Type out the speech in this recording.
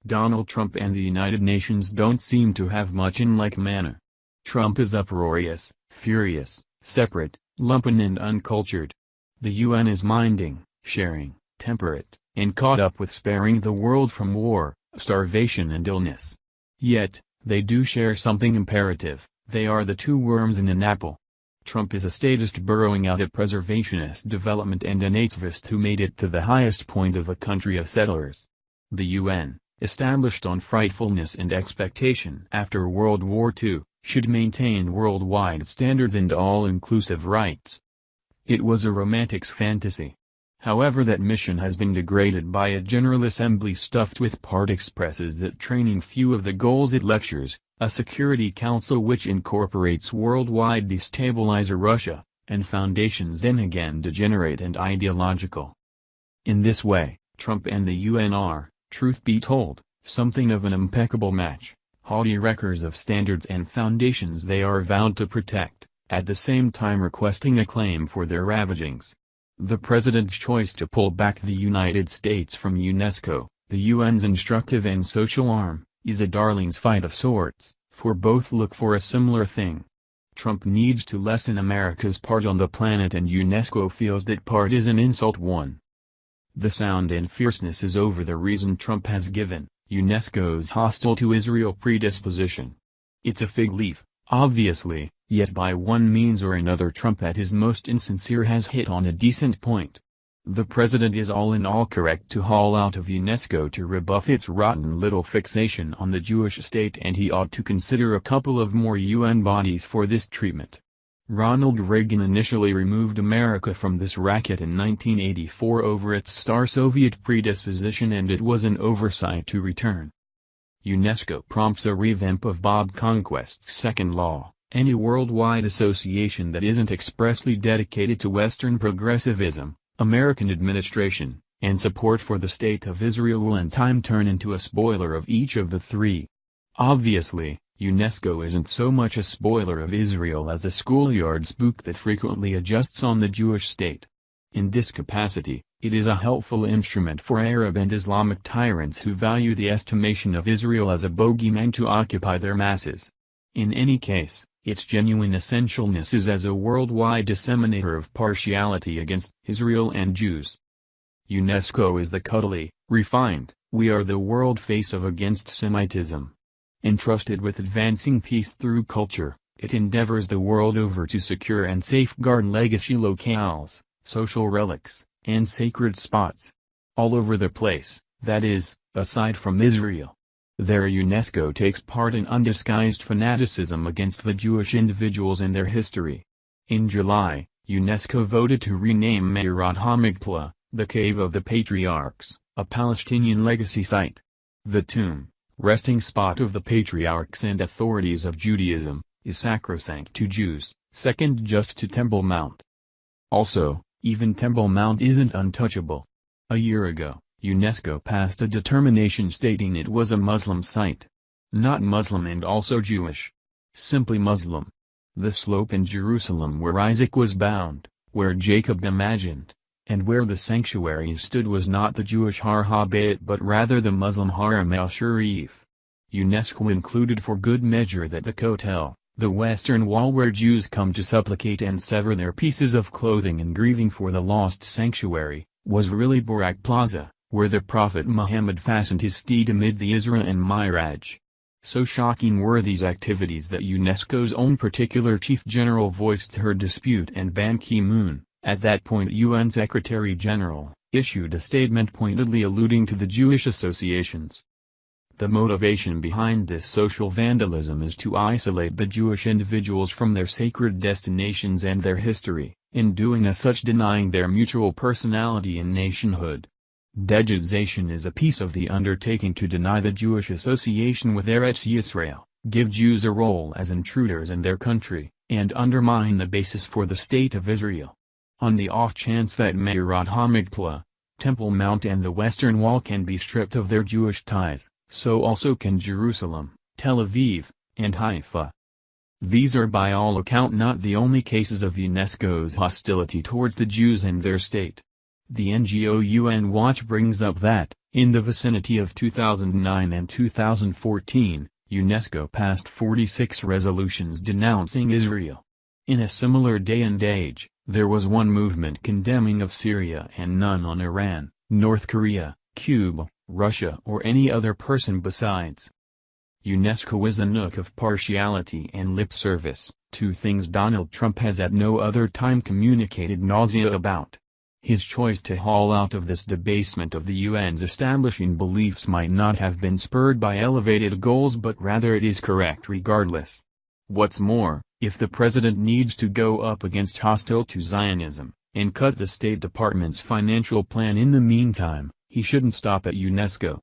Donald Trump and the United Nations don't seem to have much in like manner. Trump is uproarious, furious, separate, lumpen and uncultured. The UN is minding, sharing, temperate, and caught up with sparing the world from war, starvation and illness. Yet, they do share something imperative: they are the two worms in an apple. Trump is a statist burrowing out a preservationist development and a nativist who made it to the highest point of a country of settlers. The UN, established on frightfulness and expectation after World War II, should maintain worldwide standards and all-inclusive rights. It was a romantic's fantasy. However, that mission has been degraded by a General Assembly stuffed with part expresses that training few of the goals it lectures, a Security Council which incorporates worldwide destabiliser Russia, and foundations then again degenerate and ideological. In this way, Trump and the UN are, truth be told, something of an impeccable match, haughty wreckers of standards and foundations they are vowed to protect, at the same time requesting acclaim for their ravagings. The President's choice to pull back the United States from Unesco, the UN's instructive and social arm, is a darling's fight of sorts, for both look for a similar thing. Trump needs to lessen America's part on the planet and Unesco feels that part is an insult won. The sound and fierceness is over the reason Trump has given, UNESCO's hostile to Israel predisposition. It's a fig leaf, obviously. Yet by one means or another Trump at his most insincere has hit on a decent point. The President is all in all correct to haul out of UNESCO to rebuff its rotten little fixation on the Jewish state, and he ought to consider a couple of more UN bodies for this treatment. Ronald Reagan initially removed America from this racket in 1984 over its star Soviet predisposition, and it was an oversight to return. UNESCO prompts a revamp of Bob Conquest's second law. Any worldwide association that isn't expressly dedicated to Western progressivism, American administration, and support for the State of Israel will in time turn into a spoiler of each of the three. Obviously, UNESCO isn't so much a spoiler of Israel as a schoolyard spook that frequently adjusts on the Jewish state. In this capacity, it is a helpful instrument for Arab and Islamic tyrants who value the estimation of Israel as a bogeyman to occupy their masses. In any case, its genuine essentialness is as a worldwide disseminator of partiality against Israel and Jews. UNESCO is the cuddly, refined, we are the world face of against Semitism. Entrusted with advancing peace through culture, it endeavors the world over to secure and safeguard legacy locales, social relics, and sacred spots. All over the place, that is, aside from Israel. There UNESCO takes part in undisguised fanaticism against the Jewish individuals and their history. In July, UNESCO voted to rename Meirat HaMikpla, the Cave of the Patriarchs, a Palestinian legacy site. The tomb, resting spot of the patriarchs and authorities of Judaism, is sacrosanct to Jews, second just to Temple Mount. Also, even Temple Mount isn't untouchable. A year ago, UNESCO passed a determination stating it was a Muslim site. Not Muslim and also Jewish. Simply Muslim. The slope in Jerusalem where Isaac was bound, where Jacob imagined, and where the sanctuary stood was not the Jewish Har HaBayit but rather the Muslim Haram al-Sharif. UNESCO included for good measure that the Kotel, the Western Wall where Jews come to supplicate and sever their pieces of clothing in grieving for the lost sanctuary, was really Burak Plaza, where the Prophet Muhammad fastened his steed amid the Isra and Miraj. So shocking were these activities that UNESCO's own particular Chief General voiced her dispute, and Ban Ki-moon, at that point UN Secretary-General, issued a statement pointedly alluding to the Jewish associations. The motivation behind this social vandalism is to isolate the Jewish individuals from their sacred destinations and their history, in doing as such denying their mutual personality and nationhood. Degradation is a piece of the undertaking to deny the Jewish association with Eretz Yisrael, give Jews a role as intruders in their country, and undermine the basis for the State of Israel. On the off chance that Meirat HaMikpla, Temple Mount and the Western Wall can be stripped of their Jewish ties, so also can Jerusalem, Tel Aviv, and Haifa. These are by all account not the only cases of UNESCO's hostility towards the Jews and their state. The NGO UN Watch brings up that, In the vicinity of 2009 and 2014, UNESCO passed 46 resolutions denouncing Israel. In a similar day and age, there was one movement condemning of Syria and none on Iran, North Korea, Cuba, Russia or any other person besides. UNESCO is a nook of partiality and lip service, two things Donald Trump has at no other time communicated nausea about. His choice to haul out of this debasement of the UN's establishing beliefs might not have been spurred by elevated goals, but rather it is correct regardless. What's more, if the president needs to go up against hostile to Zionism, and cut the State Department's financial plan in the meantime, he shouldn't stop at UNESCO.